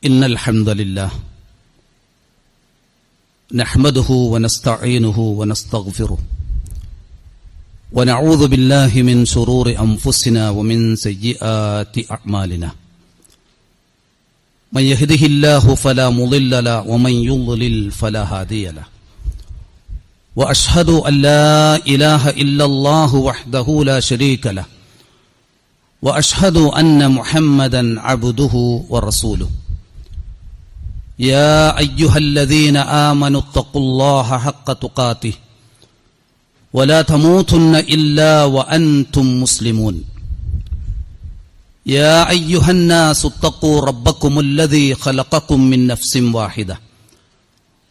إن الحمد لله نحمده ونستعينه ونستغفره ونعوذ بالله من شرور أنفسنا ومن سيئات أعمالنا من يهده الله فلا مضل له ومن يضلل فلا هادي له وأشهد أن لا إله إلا الله وحده لا شريك له وأشهد أن محمدا عبده ورسوله يا أيها الذين آمنوا اتقوا الله حق تقاته ولا تموتن إلا وأنتم مسلمون يا أيها الناس اتقوا ربكم الذي خلقكم من نفس واحدة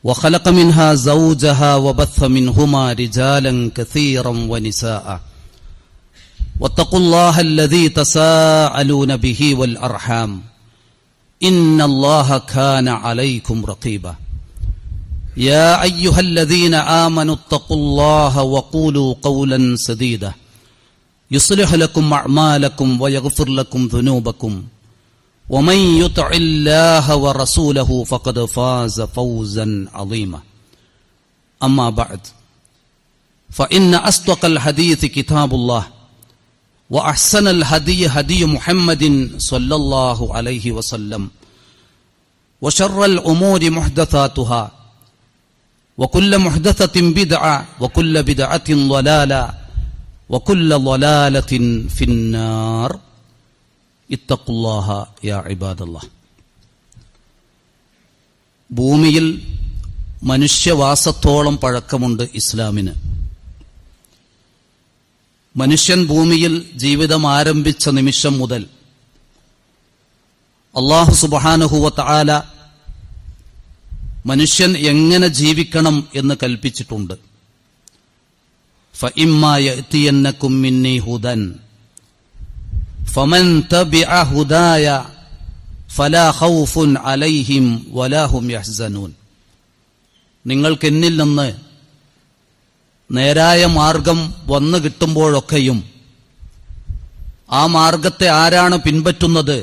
وخلق منها زوجها وبث منهما رجالا كثيرا ونساء واتقوا الله الذي تساءلون به والأرحام إن الله كان عليكم رقيبا يا أيها الذين آمنوا اتقوا الله وقولوا قولا سديدا يصلح لكم أعمالكم ويغفر لكم ذنوبكم ومن يطع الله ورسوله فقد فاز فوزا عظيما أما بعد فإن أصدق الحديث كتاب الله وأحسن الهدي هدي محمد صلى الله عليه وسلم وشر الأمور محدثاتها وكل محدثة بدعة وكل بدعة ضلالة وكل ضلالة في النار اتقوا الله يا عباد الله ഭൂമിയിൽ മനുഷ്യവാസത്തോളം പഴക്കമുണ്ട് ഇസ്ലാമിന്. മനുഷ്യൻ ഭൂമിയിൽ ജീവിതം ആരംഭിച്ച നിമിഷം മുതൽ അല്ലാഹു സുബ്ഹാനഹു വ തആല മനുഷ്യൻ എങ്ങനെ ജീവിക്കണം എന്ന് കൽപ്പിച്ചിട്ടുണ്ട്. ഫഇമ്മാ യഅതിയന്നകും മിന്നി ഹുദൻ ഫമൻ തബിഅ ഹുദായ ഫലാ ഖൗഫുൻ അലൈഹിം വലാ ഹും യഹ്സനൂൻ. നിങ്ങൾക്ക് എന്നിൽ നിന്ന് നേരായ മാർഗം വന്നു കിട്ടുമ്പോഴൊക്കെയും ആ മാർഗത്തെ ആരാണ് പിൻപറ്റുന്നത്?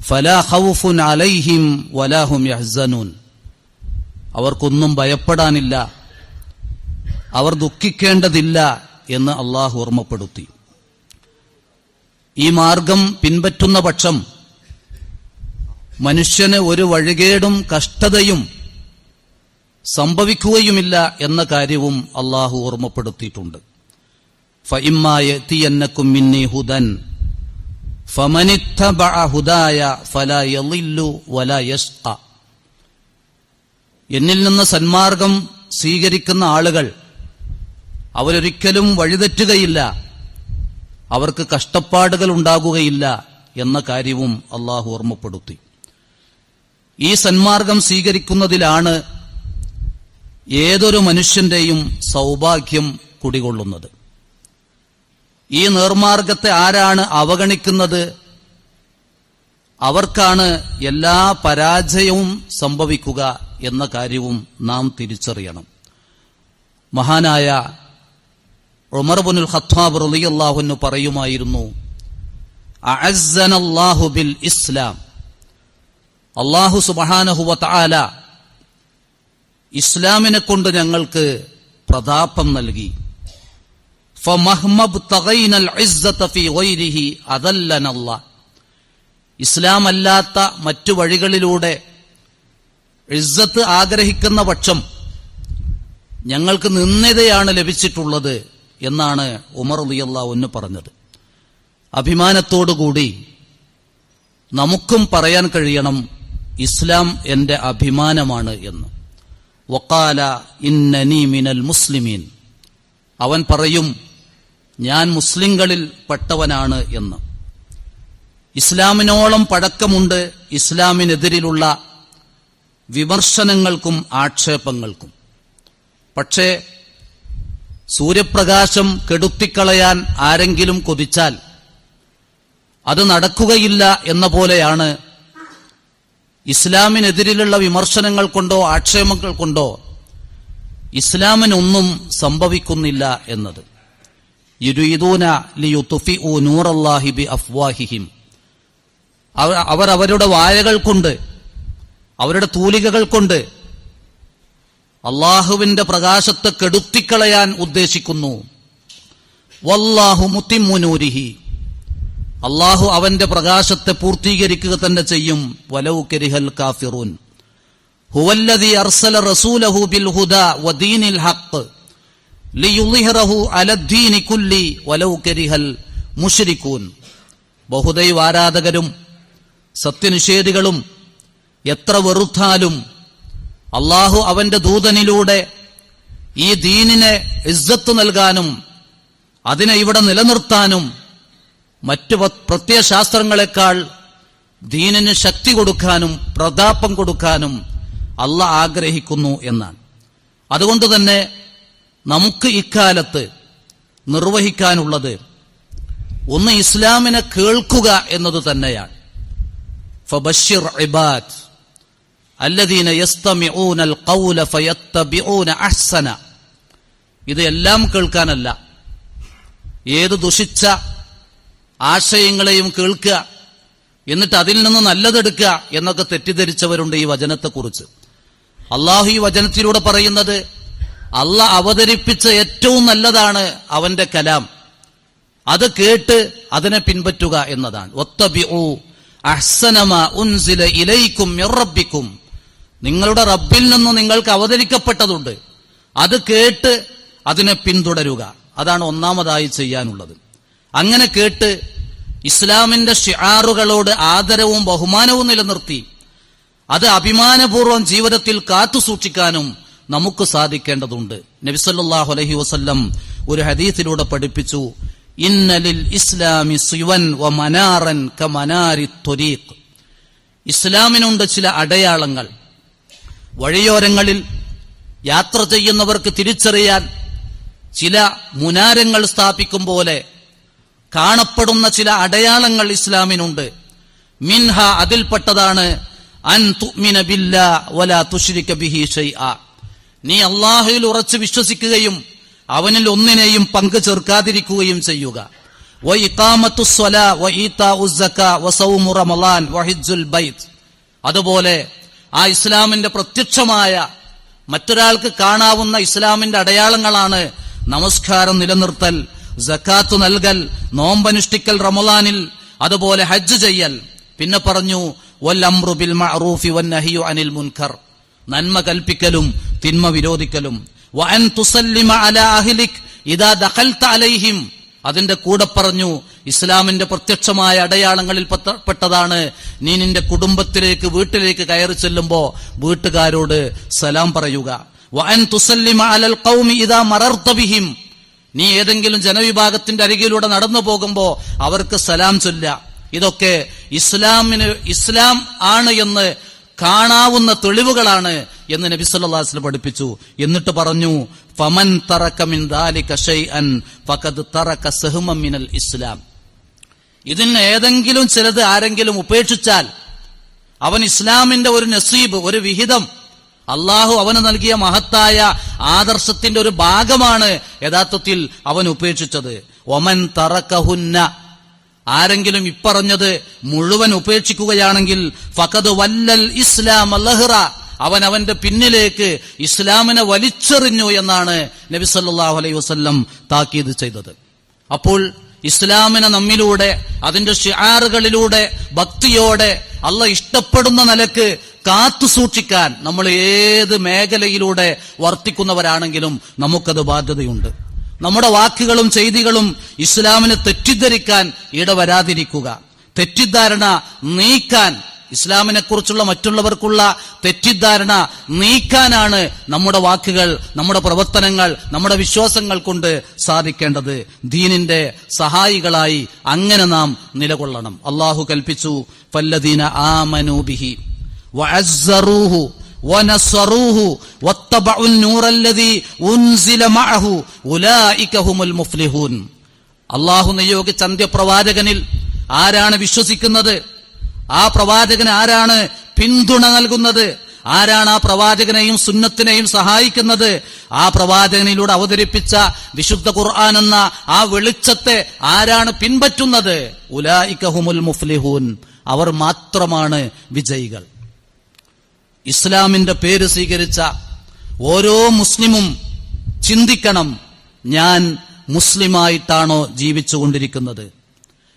ഫലാ ഖൗഫുൻ അലൈഹിം വലാ ഹും യഹ്സനൂൻ. അവർക്കൊന്നും ഭയപ്പെടാനില്ല, അവർ ദുഃഖിക്കേണ്ടതില്ല എന്ന് അള്ളാഹു ഓർമ്മപ്പെടുത്തി. ഈ മാർഗം പിൻപറ്റുന്ന പക്ഷം മനുഷ്യന് ഒരു വഴികേടും കഷ്ടതയും സംഭവിക്കുകയുമില്ല എന്ന കാര്യവും അള്ളാഹു ഓർമ്മപ്പെടുത്തിയിട്ടുണ്ട്. ഫഇമ്മാ യഅതിയന്നകും മിന്നി ഹുദൻ ഫമനിത്തബഅ ഹുദായ ഫലാ യളില്ലു വലാ യശ്ഖ. എന്നിൽ നിന്ന് സന്മാർഗം സ്വീകരിക്കുന്ന ആളുകൾ അവരൊരിക്കലും വഴിതെറ്റുകയില്ല, അവർക്ക് കഷ്ടപ്പാടുകൾ ഉണ്ടാകുകയില്ല എന്ന കാര്യവും അള്ളാഹു ഓർമ്മപ്പെടുത്തി. ഈ സന്മാർഗം സ്വീകരിക്കുന്നതിലാണ് ഏതൊരു മനുഷ്യന്റെയും സൗഭാഗ്യം കുടികൊള്ളുന്നത്. ഈ നേർമാർഗത്തെ ആരാണ് അവഗണിക്കുന്നത്? അവർക്കാണ് എല്ലാ പരാജയവും സംഭവിക്കുക എന്ന കാര്യവും നാം തിരിച്ചറിയണം. മഹാനായ ഉമർ ഇബ്നുൽ ഖത്താബ് റളിയല്ലാഹു അൻഹു പറയുമായിരുന്നു, അഅസ്സനല്ലാഹു ബിൽ ഇസ്ലാം. അല്ലാഹു സുബ്ഹാനഹു വ തആല ഇസ്ലാമിനെ കൊണ്ട് ഞങ്ങൾക്ക് പ്രതാപം നൽകി. ഫമഹ്മബ്തഗൈനൽ ഇസ്സത ഫീ ഗൈരിഹി അദല്ലനല്ലാഹ്. ഇസ്ലാം അല്ലാത്ത മറ്റു വഴികളിലൂടെ ഇസ്സത്ത് ആഗ്രഹിക്കുന്ന പക്ഷം ഞങ്ങൾക്ക് നിന്ദതയാണ് ലഭിച്ചിട്ടുള്ളത് എന്നാണ് ഉമർ റളിയല്ലാഹു അൻഹു പറഞ്ഞത്. അഭിമാനത്തോടുകൂടി നമുക്കും പറയാൻ കഴിയണം, ഇസ്ലാം എന്റെ അഭിമാനമാണ് എന്ന്. വഖാല ഇന്നനി മിനൽ മുസ്ലിമീൻ. അവൻ പറയും, ഞാൻ മുസ്ലിങ്ങളിൽ പെട്ടവനാണ് എന്ന്. ഇസ്ലാമിനോളം പഴക്കമുണ്ട് ഇസ്ലാമിനെതിരിലുള്ള വിമർശനങ്ങൾക്കും ആക്ഷേപങ്ങൾക്കും. പക്ഷേ സൂര്യപ്രകാശം കെടുത്തിക്കളയാൻ ആരെങ്കിലും കൊതിച്ചാൽ അത് നടക്കുകയില്ല എന്ന പോലെയാണ് ഇസ്ലാമിനെതിരിലുള്ള വിമർശനങ്ങൾ കൊണ്ടോ ആക്ഷേപങ്ങൾ കൊണ്ടോ ഇസ്ലാമിനൊന്നും സംഭവിക്കുന്നില്ല എന്നത്. യുരീദൂന ലിയുത്ഫിഉ നൂറല്ലാഹി ബിഅഫ്വാഹിഹിം അവർ അവരുടെ വായകൾ കൊണ്ട്, അവരുടെ തൂലികകൾ കൊണ്ട് അള്ളാഹുവിന്റെ പ്രകാശത്തെ കെടുത്തിക്കളയാൻ ഉദ്ദേശിക്കുന്നു. വല്ലാഹു മുത്തിമ്മു നൂരിഹി, അള്ളാഹു അവന്റെ പ്രകാശത്തെ പൂർത്തീകരിക്കുക തന്നെ ചെയ്യും. വലൗ കരിഹൽ കാഫിറൂൻ ഹുവല്ലദീ അർസല റസൂലഹു ബിൽ ഹുദാ വദീനിൽ ഹഖ് ലിയുളിഹിറഹു അലദ്ദീനി കുല്ലി വലൗ കരിഹൽ മുശ്രികൂൻ. ബഹുദൈവ ആരാധകരും സത്യനിഷേധികളും എത്ര വെറുത്താലും അള്ളാഹു അവന്റെ ദൂതനിലൂടെ ഈ ദീനിനെ ഇസ്സത്ത് നൽകാനും അതിനെ ഇവിടെ നിലനിർത്താനും മറ്റു പ്രത്യയശാസ്ത്രങ്ങളെക്കാൾ ദീനിന് ശക്തി കൊടുക്കാനും പ്രതാപം കൊടുക്കാനും അള്ളാഹ് ആഗ്രഹിക്കുന്നു എന്നാണ്. അതുകൊണ്ട് തന്നെ നമുക്ക് ഇക്കാലത്ത് നിർവഹിക്കാനുള്ളത് ഒന്ന് ഇസ്ലാമിനെ കേൾക്കുക എന്നത് തന്നെയാണ്. ഫബശ്ശിർ ഇബാദ് അല്ലദീന യസ്തമിഊനൽ ഖൗല ഫയത്തബിഊന അഹ്സന. ഇത് എല്ലാം കേൾക്കാനല്ല, ഏത് ദുഷിച്ച ആശയങ്ങളെയും കേൾക്കുക, എന്നിട്ട് അതിൽ നിന്ന് നല്ലതെടുക്കുക എന്നൊക്കെ തെറ്റിദ്ധരിച്ചവരുണ്ട് ഈ വചനത്തെക്കുറിച്ച്. അള്ളാഹു ഈ വചനത്തിലൂടെ പറയുന്നത് അള്ളാഹ് അവതരിപ്പിച്ച ഏറ്റവും നല്ലതാണ് അവന്റെ കലാം, അത് കേട്ട് അതിനെ പിൻപറ്റുക എന്നതാണ്. വത്തബിഊ അഹ്സനമാ ഉൻസില ഇലൈക്കും മിർ റബ്ബിക്കും, നിങ്ങളുടെ റബ്ബിൽ നിന്ന് നിങ്ങൾക്ക് അവതരിക്കപ്പെട്ടതുണ്ട്, അത് കേട്ട് അതിനെ പിന്തുടരുക. അതാണ് ഒന്നാമതായി ചെയ്യാനുള്ളത്. അങ്ങനെ കേട്ട് ഇസ്ലാമിന്റെ ഷിആറുകളോട് ആദരവും ബഹുമാനവും നിലനിർത്തി അത് അഭിമാനപൂർവ്വം ജീവിതത്തിൽ കാത്തു സൂക്ഷിക്കാനും നമുക്ക് സാധിക്കേണ്ടതുണ്ട്. നബി സല്ലല്ലാഹു അലൈഹി വസല്ലം ഒരു ഹദീസിലൂടെ പഠിപ്പിച്ചു, ഇന്നലിൽ ഇസ്ലാമി സിവൻ വ മനാറൻ കമനാരി ത്വരീഖ്. ഇസ്ലാമിനുണ്ട് ചില അടയാളങ്ങൾ. വഴിയോരങ്ങളിൽ യാത്ര ചെയ്യുന്നവർക്ക് തിരിച്ചറിയാൻ ചില മുനാരങ്ങൾ സ്ഥാപിക്കും പോലെ കാണപ്പെടുന്ന ചില അടയാളങ്ങൾ ഇസ്ലാമിനുണ്ട്. മിൻഹ, അതിൽപ്പെട്ടതാണ് അൻ തുഅ്മിന ബില്ലാഹി വലാ തുശ്രിക ബിഹി ഷൈഅ, നീ അല്ലാഹുവിൽ ഉറച്ചു വിശ്വസിക്കുകയും അവനിൽ ഒന്നിനെയും പങ്കു ചേർക്കാതിരിക്കുകയും ചെയ്യുക. വ ഇഖാമത്തുസ് സ്വലാ വ ഈതാഉസ് സക്കാ വ സൗമു റമളാൻ വ ഹിജ്ജുൽ ബൈത്ത്. അതുപോലെ ആ ഇസ്ലാമിന്റെ പ്രത്യക്ഷമായ മറ്റൊരാൾക്ക് കാണാവുന്ന ഇസ്ലാമിന്റെ അടയാളങ്ങളാണ് നമസ്കാരം നിലനിർത്തൽ, സക്കാത്ത് നൽകൽ, നോമ്പനുഷ്ഠിക്കൽ റമളാനിൽ, അതുപോലെ ഹജ്ജ് ചെയ്യൽ. പിന്നെ പറഞ്ഞു വൽ അംറു ബിൽ മഅറൂഫി വൻ നഹ്യു അനിൽ മുൻകർ, നന്മ കൽപ്പിക്കലും തിന്മ വിരോധിക്കലും. വ അൻ തുസല്ലിമ അലാ അഹ്ലിക് ഇദാ ദഖൽത അലൈഹിം, അതിന്റെ കൂടെ പറഞ്ഞു ഇസ്ലാമിന്റെ പ്രത്യക്ഷമായ അടയാളങ്ങളിൽ പെട്ടതാണ് നീ നിന്റെ കുടുംബത്തിലേക്ക് വീട്ടിലേക്ക് കയറി ചെല്ലുമ്പോ വീട്ടുകാരോട് സലാം പറയുക. വ അൻ തുസല്ലിമ അലൽ ഖൗമി ഇദാ മറർത ബിഹിം, നീ ഏതെങ്കിലും ജനവിഭാഗത്തിന്റെ അരികിലൂടെ നടന്നു പോകുമ്പോ അവർക്ക് സലാം ചൊല്ല. ഇതൊക്കെ ഇസ്ലാം ആണ് എന്ന് കാണാവുന്ന തെളിവുകളാണ് എന്ന് നബി സല്ലല്ലാഹു അലൈഹി വസല്ലം പഠിപ്പിച്ചു. എന്നിട്ട് പറഞ്ഞു ഫമൻ തറക മിൻ ദാലിക ഷൈഅൻ ഫഖദ് തറക സഹ്മൻ മിനൽ ഇസ്ലാം, ഇതിന് ഏതെങ്കിലും ചിലത് ആരെങ്കിലും ഉപേക്ഷിച്ചാൽ അവൻ ഇസ്ലാമിന്റെ ഒരു നസീബ്, ഒരു വിഹിതം, അള്ളാഹു അവന് നൽകിയ മഹത്തായ ആദർശത്തിന്റെ ഒരു ഭാഗമാണ് യഥാർത്ഥത്തിൽ അവൻ ഉപേക്ഷിച്ചത്. ഒമൻ തറക്കഹുന്ന, ആരെങ്കിലും ഇപ്പറഞ്ഞത് മുഴുവൻ ഉപേക്ഷിക്കുകയാണെങ്കിൽ ഫഖദ് വല്ലൽ ഇസ്ലാം ലഹ്റ, അവൻ അവന്റെ പിന്നിലേക്ക് ഇസ്ലാമിനെ വലിച്ചെറിഞ്ഞു എന്നാണ് നബി സല്ലല്ലാഹു അലൈഹി വസല്ലം താക്കീത് ചെയ്തത്. അപ്പോൾ ഇസ്ലാമിനെ നമ്മിലൂടെ അതിന്റെ ഷിആറുകളിലൂടെ ഭക്തിയോടെ അള്ളാഹ് ഇഷ്ടപ്പെടുന്ന നിലക്ക് കാത്തു സൂക്ഷിക്കാൻ നമ്മൾ ഏത് മേഖലയിലൂടെ വർത്തിക്കുന്നവരാണെങ്കിലും നമുക്കത് ബാധ്യതയുണ്ട്. നമ്മുടെ വാക്കുകളും ചെയ്തികളും ഇസ്ലാമിനെ തെറ്റിദ്ധരിക്കാൻ ഇടവരാതിരിക്കുക, തെറ്റിദ്ധാരണ നീക്കാൻ, ഇസ്ലാമിനെ കുറിച്ചുള്ള മറ്റുള്ളവർക്കുള്ള തെറ്റിദ്ധാരണ നീക്കാനാണ് നമ്മുടെ വാക്കുകൾ, നമ്മുടെ പ്രവർത്തനങ്ങൾ, നമ്മുടെ വിശ്വാസങ്ങൾ കൊണ്ട് സാധിക്കേണ്ടത്. ദീനിന്റെ സഹായികളായി അങ്ങനെ നാം നിലകൊള്ളണം. അള്ളാഹു കൽപ്പിച്ചു ഫല്ലദീന ആമനൂ ബിഹി വഅസ്സറൂഹു വനസ്സറൂഹു വത്തബഉൻ നൂറല്ലദീ ഉൻസില മഅഹു ഉലൈക ഹുമുൽ മുഫ്ലിഹൂൻ. അള്ളാഹു നിയോഗിച്ച അന്ത്യപ്രവാചകനിൽ ആരാണ് വിശ്വസിക്കുന്നത്, ആ പ്രവാചകന് ആരാണ് പിന്തുണ നൽകുന്നത്, ആരാണ് ആ പ്രവാചകനെയും സുന്നത്തിനെയും സഹായിക്കുന്നത്, ആ പ്രവാചകനിലൂടെ അവതരിപ്പിച്ച വിശുദ്ധ ഖുർആൻ എന്ന ആ വെളിച്ചത്തെ ആരാണ് പിൻപറ്റുന്നത്, ഉലൈക ഹുമുൽ മുഫ്ലിഹൂൻ, അവർ മാത്രമാണ് വിജയികൾ. ഇസ്ലാമിന്റെ പേര് സ്വീകരിച്ച ഓരോ മുസ്ലിമും ചിന്തിക്കണം, ഞാൻ മുസ്ലിമായിട്ടാണോ ജീവിച്ചുകൊണ്ടിരിക്കുന്നത്?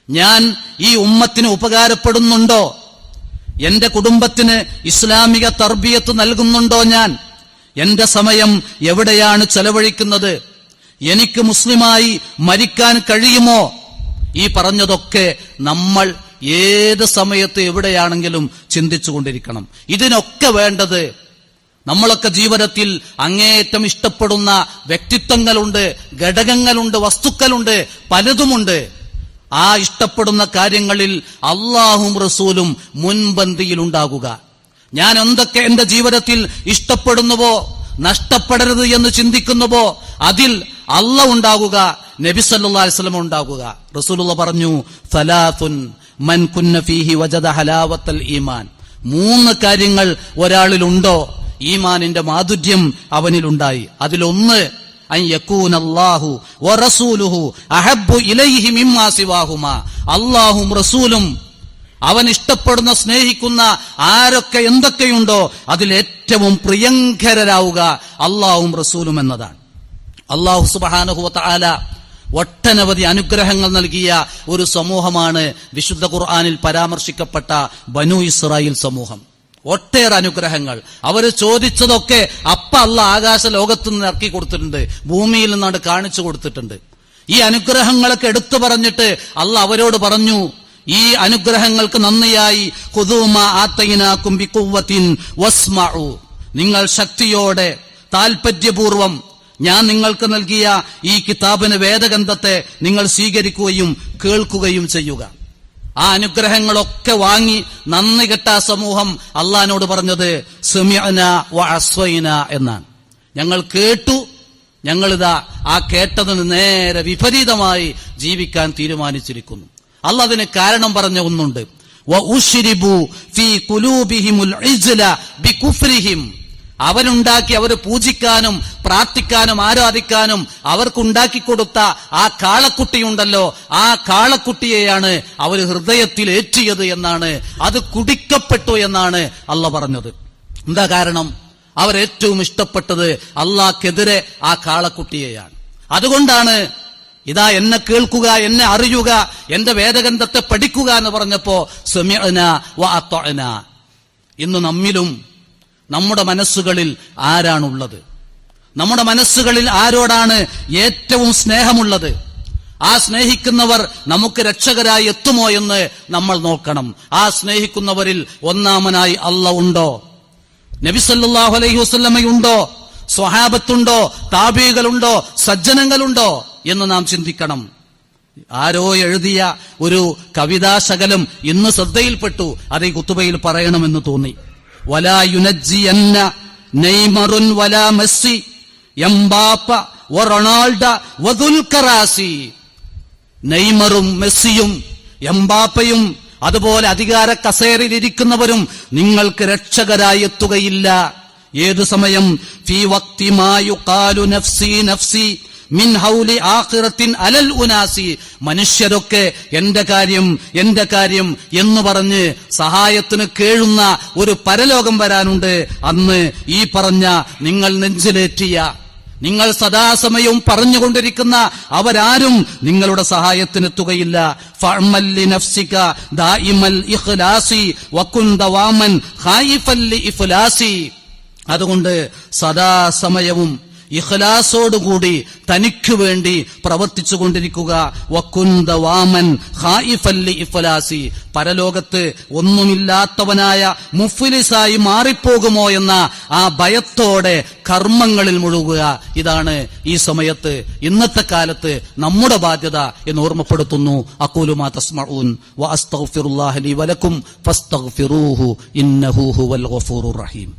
ഞാൻ ഈ ഉമ്മത്തിന് ഉപകാരപ്പെടുന്നുണ്ടോ? എന്റെ കുടുംബത്തിന് ഇസ്ലാമിക തർബിയത്ത് നൽകുന്നുണ്ടോ? ഞാൻ എന്റെ സമയം എവിടെയാണ് ചെലവഴിക്കുന്നത്? എനിക്ക് മുസ്ലിമായി മരിക്കാൻ കഴിയുമോ? ഈ പറഞ്ഞതൊക്കെ നമ്മൾ ഏത് സമയത്ത് എവിടെയാണെങ്കിലും ചിന്തിച്ചുകൊണ്ടിരിക്കണം. ഇതിനൊക്കെ വേണ്ടത്, നമ്മളൊക്കെ ജീവിതത്തിൽ അങ്ങേയറ്റം ഇഷ്ടപ്പെടുന്ന വ്യക്തിത്വങ്ങളുണ്ട്, ഘടകങ്ങളുണ്ട്, വസ്തുക്കളുണ്ട്, പലതുമുണ്ട്. ആ ഇഷ്ടപ്പെടുന്ന കാര്യങ്ങളിൽ അള്ളാഹും റസൂലും മുൻപന്തിയിലുണ്ടാകുക. ഞാൻ എന്തൊക്കെ എന്റെ ജീവിതത്തിൽ ഇഷ്ടപ്പെടുന്നുവോ, നഷ്ടപ്പെടരുത് എന്ന് ചിന്തിക്കുന്നുവോ, അതിൽ അള്ളാഹ് ഉണ്ടാകുക, നബി സല്ലല്ലാഹു അലൈഹി വസല്ലം ഉണ്ടാകുക. റസൂലുള്ളാഹി പറഞ്ഞു, സലാത്തുൻ മൻ കുന്ന ഫീഹി വജദ ഹലാവത്തൽ ഈമാൻ. 3 കാര്യങ്ങൾ ഒരാളിലുണ്ടോ, ഈമാനിന്റെ മാധുര്യം അവനിലുണ്ടായി. അതിലൊന്ന് അൻ യകൂനല്ലാഹു വറസൂലുഹു അഹബ്ബു ഇലൈഹി മിമ്മാ സിവാഹുമാ. അല്ലാഹും റസൂലും അവൻ ഇഷ്ടപ്പെടുന്ന, സ്നേഹിക്കുന്ന ആരൊക്കെ എന്തൊക്കെയുണ്ടോ അതിലേറ്റവും പ്രിയങ്കരരാവുക അല്ലാഹും റസൂലും എന്നതാണ്. അല്ലാഹു സുബ്ഹാനഹു വ തആല ഒട്ടനവധി അനുഗ്രഹങ്ങൾ നൽകിയ ഒരു സമൂഹമാണ് വിശുദ്ധ ഖുർആനിൽ പരാമർശിക്കപ്പെട്ട ബനൂ ഇസ്രായേൽ സമൂഹം. ഒട്ടേറെ അനുഗ്രഹങ്ങൾ. അവര് ചോദിച്ചതൊക്കെ അല്ലാഹ് ആകാശ ലോകത്തു നിന്ന് ഇറക്കി കൊടുത്തിട്ടുണ്ട്, ഭൂമിയിൽ നിന്നാണ് കാണിച്ചു കൊടുത്തിട്ടുണ്ട്. ഈ അനുഗ്രഹങ്ങളൊക്കെ എടുത്തു പറഞ്ഞിട്ട് അല്ലാഹ് അവരോട് പറഞ്ഞു, ഈ അനുഗ്രഹങ്ങൾക്ക് നന്ദിയായി ഖുദൂ മാ ആതൈനാകും ബിഖുവ്വത്തിൻ വസ്മഉ. നിങ്ങൾ ശക്തിയോടെ താൽപര്യപൂർവം ഞാൻ നിങ്ങൾക്ക് നൽകിയ ഈ കിതാബിന്, വേദഗ്രന്ഥത്തെ നിങ്ങൾ സ്വീകരിക്കുകയും കേൾക്കുകയും ചെയ്യുക. ആ അനുഗ്രഹങ്ങളൊക്കെ വാങ്ങി നന്ദി കെട്ട സമൂഹം അള്ളാഹിനോട് പറഞ്ഞത് സമിഅന വ അസ്വൈന എന്നാണ്. ഞങ്ങൾ കേട്ടു, ഞങ്ങളിതാ ആ കേട്ടതിന് നേരെ വിപരീതമായി ജീവിക്കാൻ തീരുമാനിച്ചിരിക്കുന്നു. അള്ളാഹ് അതിന് കാരണം പറഞ്ഞ ഒന്നുണ്ട്. വ ഉശ്രിബു ഫീ ഖുലൂബിഹിമുൽ ഇജ്ല ബികുഫ്രിഹിം. അവനുണ്ടാക്കി, അവർ പൂജിക്കാനും പ്രാർത്ഥിക്കാനും ആരാധിക്കാനും അവർക്കുണ്ടാക്കി കൊടുത്ത ആ കാളക്കുട്ടിയുണ്ടല്ലോ, ആ കാളക്കുട്ടിയെയാണ് അവർ ഹൃദയത്തിൽ ഏറ്റിയത് എന്നാണ്, അത് കുടിക്കപ്പെട്ടു എന്നാണ് അള്ളാഹ് പറഞ്ഞത്. എന്താ കാരണം? അവരേറ്റവും ഇഷ്ടപ്പെട്ടത് അള്ളാഹ്ക്കെതിരെ ആ കാളക്കുട്ടിയെയാണ്. അതുകൊണ്ടാണ് ഇതാ എന്നെ കേൾക്കുക, എന്നെ അറിയുക, എന്റെ വേദഗ്രന്ഥത്തെ പഠിക്കുക എന്ന് പറഞ്ഞപ്പോ സമിഅന വ അത്വഅന. ഇന്ന് നമ്മിലും നമ്മുടെ മനസ്സുകളിൽ ആരാണുള്ളത്? നമ്മുടെ മനസ്സുകളിൽ ആരോടാണ് ഏറ്റവും സ്നേഹമുള്ളത്? ആ സ്നേഹിക്കുന്നവർ നമുക്ക് രക്ഷകരായി എത്തുമോ എന്ന് നമ്മൾ നോക്കണം. ആ സ്നേഹിക്കുന്നവരിൽ ഒന്നാമനായി അല്ലാഹ് ഉണ്ടോ? നബി സല്ലല്ലാഹു അലൈഹി വസല്ലമയുണ്ടോ? സ്വഹാബത്തുണ്ടോ? താബീകളുണ്ടോ? സജ്ജനങ്ങളുണ്ടോ എന്ന് നാം ചിന്തിക്കണം. ആരോ എഴുതിയ ഒരു കവിതാശകലം ഇന്ന് ശ്രദ്ധയിൽപ്പെട്ടു. അത് ഈ ഖുതുബയിൽ പറയണമെന്ന് തോന്നി. വലാ യുനജ്ജിയന്ന നെയ്മറുൻ വലാ മെസ്സി എംബാപ്പ വ റൊണാൾഡ വ ദുൽഖറാസി. നെയ്മറും മെസ്സിയും എംബാപ്പയും അതുപോലെ അധികാര കസേരയിലിരിക്കുന്നവരും നിങ്ങൾക്ക് രക്ഷകരായി എത്തുകയില്ല. ഏതു സമയം? ഫീ വഖ്തി മാ യുഖാലു നഫ്സി നഫ്സി മിൻ ഹൗലി ആഖിറത്തിൻ അലൽ ഉനാസി. മനുഷ്യരൊക്കെ എന്റെ കാര്യം എന്റെ കാര്യം എന്ന് പറഞ്ഞ് സഹായത്തിന് കേഴുന്ന ഒരു പരലോകം വരാനുണ്ട്. അന്ന് ഈ പറഞ്ഞ നിങ്ങൾ നെഞ്ചിലേറ്റിയ, നിങ്ങൾ സദാസമയവും പറഞ്ഞുകൊണ്ടിരിക്കുന്ന അവരാരും നിങ്ങളുടെ സഹായത്തിനെത്തുകയില്ല. ഫഅമൽ ലിനഫ്സിക ദായിമൽ ഇഖ്ലാസി വകുൻ ദവാമൻ ഖായിഫൻ ലിഇഫ്ലാസി. അതുകൊണ്ട് സദാസമയവും ഇഖ്ലാസോടുകൂടി തനിക്കു വേണ്ടി പ്രവർത്തിച്ചു കൊണ്ടിരിക്കുക. വകുൻ ദവാമൻ ഖായിഫൻ ലിഇഫ്ലാസി. പരലോകത്ത് ഒന്നുമില്ലാത്തവനായ മുഫ്ലിസായി മാറിപ്പോകുമോ എന്ന ആ ഭയത്തോടെ കർമ്മങ്ങളിൽ മുഴുകുക. ഇതാണ് ഈ സമയത്ത്, ഇന്നത്തെ കാലത്ത് നമ്മുടെ ബാധ്യത എന്ന് ഓർമ്മപ്പെടുത്തുന്നു. അഖൂലു മാ തസ്മഊൻ വ അസ്തഗ്ഫിറുല്ലാഹ ലി വലക്കും ഫസ്തഗ്ഫിറൂഹു ഇന്നഹു ഹുവൽ ഗഫൂറുർ റഹീം.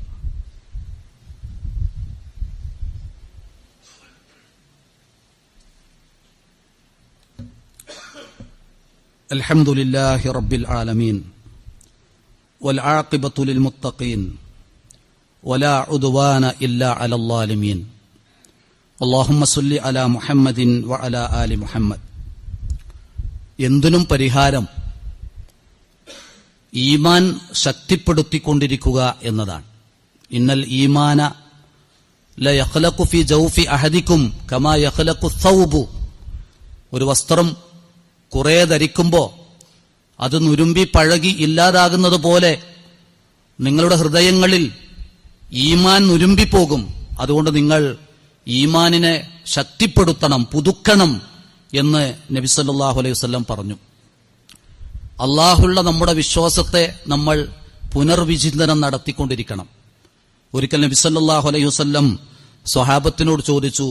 അൽഹംദുലില്ലാഹി റബ്ബിൽ ആലമീൻ വൽആഖിബത്തു ലിൽമുത്തഖീൻ വലാ ഉദ്വാന ഇല്ലാ അലൽ ളാലിമീൻ. അല്ലാഹുമ്മ സ്വല്ലി അലാ മുഹമ്മദിൻ വഅലാ ആലി മുഹമ്മദ്. എന്തിനും പരിഹാരം ഈമാൻ ശക്തിപ്പെടുത്തിക്കൊണ്ടിരിക്കുക എന്നതാണ്. ഇന്നൽ ഈമാന ലയഖ്ലഖു ഫീ ജൗഫി അഹദിക്കും കമാ യഖ്ലഖു ഥൗബു. ഒരു വസ്ത്രം കുറെ ധരിക്കുമ്പോൾ അത് നുരുമ്പി പഴകി ഇല്ലാതാകുന്നത് പോലെ നിങ്ങളുടെ ഹൃദയങ്ങളിൽ ഈമാൻ നുരുമ്പിപ്പോകും. അതുകൊണ്ട് നിങ്ങൾ ഈമാനിനെ ശക്തിപ്പെടുത്തണം, പുതുക്കണം എന്ന് നബി സല്ലല്ലാഹു അലൈഹി വസല്ലം പറഞ്ഞു. അള്ളാഹുള്ള നമ്മുടെ വിശ്വാസത്തെ നമ്മൾ പുനർവിചിന്തനം നടത്തിക്കൊണ്ടിരിക്കണം. ഒരിക്കൽ നബി സല്ലല്ലാഹു അലൈഹി വസല്ലം സ്വഹാബത്തിനോട് ചോദിച്ചു,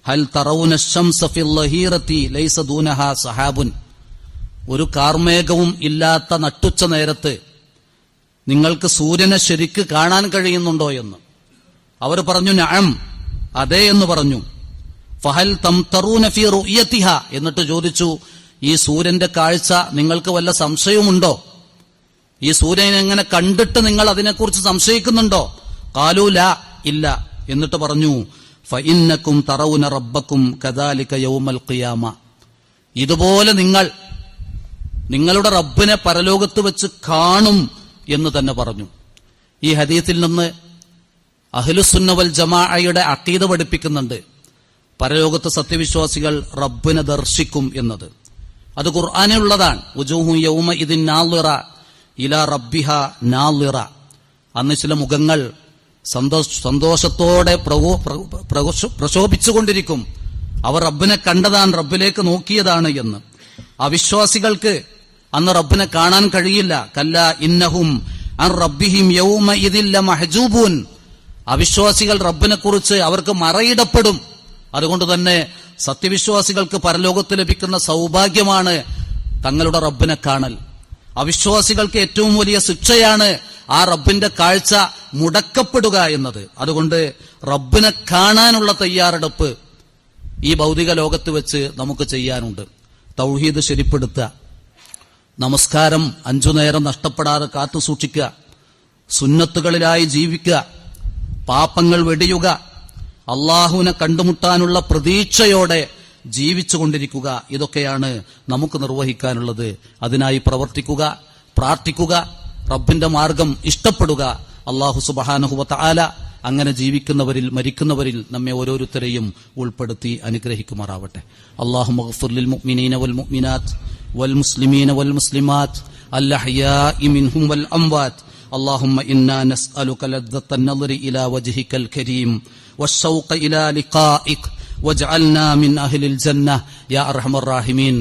ഹൽ തറൗന ശംസ ഫിൽ ലഹീറതി ലൈസ ദൂനഹാ സഹാബുൻ. ഒരു കാർമേഘവും ഇല്ലാത്ത നട്ടുച്ച നേരത്ത് നിങ്ങൾക്ക് സൂര്യനെ ശരിക്ക് കാണാൻ കഴിയുന്നുണ്ടോ എന്ന്. അവർ പറഞ്ഞു നഅം, അതെ എന്ന് പറഞ്ഞു. ഫഹൽ തംതറൂന ഫീ റുയതിഹ. എന്നിട്ട് ചോദിച്ചു, ഈ സൂര്യന്റെ കാഴ്ച നിങ്ങൾക്ക് വല്ല സംശയവുമുണ്ടോ? ഈ സൂര്യനെ എങ്ങനെ കണ്ടിട്ട് നിങ്ങൾ അതിനെക്കുറിച്ച് സംശയിക്കുന്നുണ്ടോ? ഖാലൂ ലാ, ഇല്ല. എന്നിട്ട് പറഞ്ഞു, ഫഇന്നകും തറൗന റബ്ബക്കും കദാലിക യൗമൽ ഖിയാമ. ഇതുപോലെ നിങ്ങൾ നിങ്ങളുടെ റബ്ബിനെ പരലോകത്ത് വെച്ച് കാണും എന്ന് തന്നെ പറഞ്ഞു. ഈ ഹദീസിൽ നിന്ന് അഹ്ലുസുന്ന വൽ ജമാഅയുടെ അഖീദ പഠിപ്പിക്കുന്നുണ്ട്. പരലോകത്ത് സത്യവിശ്വാസികൾ റബ്ബിനെ ദർശിക്കും എന്നത്. അത് ഖുർആനിലുള്ളതാണ്. വുജൂഹു യൗമ ഇദിൻ നാളിറ ഇലാ റബ്ബിഹ നാളിറ. അന്ന് ചില മുഖങ്ങൾ സന്തോഷത്തോടെ പ്രശോഭിച്ചുകൊണ്ടിരിക്കും. അവർ റബ്ബിനെ കണ്ടതാണ്, റബ്ബിലേക്ക് നോക്കിയതാണ് എന്ന്. അവിശ്വാസികൾക്ക് അന്ന് റബ്ബിനെ കാണാൻ കഴിയില്ല. കല്ല ഇന്നഹും അൻ റബ്ബിഹിം യൗമ ഇദിൻ ലമഹ്ജൂബൂൻ. അവിശ്വാസികൾ റബ്ബിനെ കുറിച്ച് അവർക്ക് മറയിടപ്പെടും. അതുകൊണ്ട് തന്നെ സത്യവിശ്വാസികൾക്ക് പരലോകത്ത് ലഭിക്കുന്ന സൗഭാഗ്യമാണ് തങ്ങളുടെ റബ്ബിനെ കാണൽ. അവിശ്വാസികൾക്ക് ഏറ്റവും വലിയ ശിക്ഷയാണ് ആ റബ്ബിന്റെ കാഴ്ച മുടക്കപ്പെടുക എന്നത്. അതുകൊണ്ട് റബ്ബിനെ കാണാനുള്ള തയ്യാറെടുപ്പ് ഈ ഭൗതിക ലോകത്ത് വെച്ച് നമുക്ക് ചെയ്യാനുണ്ട്. തൗഹീദ് ശരിപ്പെടുത്തുക, നമസ്കാരം 5 നേരം നഷ്ടപ്പെടാതെ കാത്തു സൂക്ഷിക്കുക, സുന്നത്തുകളിലായി ജീവിക്കുക, പാപങ്ങൾ വെടിയുക, അള്ളാഹുവിനെ കണ്ടുമുട്ടാനുള്ള പ്രതീക്ഷയോടെ ജീവിച്ചുകൊണ്ടിരിക്കുക. ഇതൊക്കെയാണ് നമുക്ക് നിർവഹിക്കാനുള്ളത്. അതിനായി പ്രവർത്തിക്കുക, പ്രാർത്ഥിക്കുക, റബ്ബിന്റെ മാർഗം ഇഷ്ടപ്പെടുക. അള്ളാഹു സുബ്ഹാനഹു വ തആല അങ്ങനെ ജീവിക്കുന്നവരിൽ മരിക്കുന്നവരിൽ നമ്മെ ഓരോരുത്തരെയും ഉൾപ്പെടുത്തി അനുഗ്രഹിക്കുമാറാവട്ടെ. അല്ലാഹുമ്മ ഗ്ഫിർ ലിൽ മുഅ്മിനീന വൽ മുഅ്മിനാത്ത് വൽ മുസ്ലിമീന വൽ മുസ്ലിമാത്ത് അൽ അഹ്യാഇ മിൻഹും വൽ അംവാത്ത്. اللهم إنا نسألك لذة النظر إلى وجهك الكريم والشوق إلى لقائك واجعلنا من أهل الجنة يا أرحم الراحمين.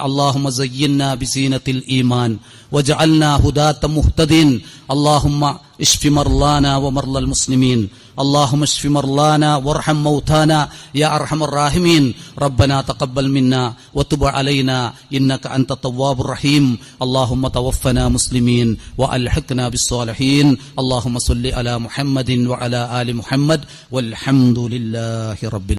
اللهم زينا بزينة الإيمان واجعلنا هداة مهتدين. اللهم اشف مرضانا ومرضى المسلمين. اللهم اشف مرضانا وارحم موتانا يا أرحم الراحمين. ربنا تقبل منا وتب علينا إنك أنت التواب الرحيم. اللهم توفنا مسلمين وألحقنا بالصالحين. اللهم صل على محمد وعلى آل محمد والحمد لله رب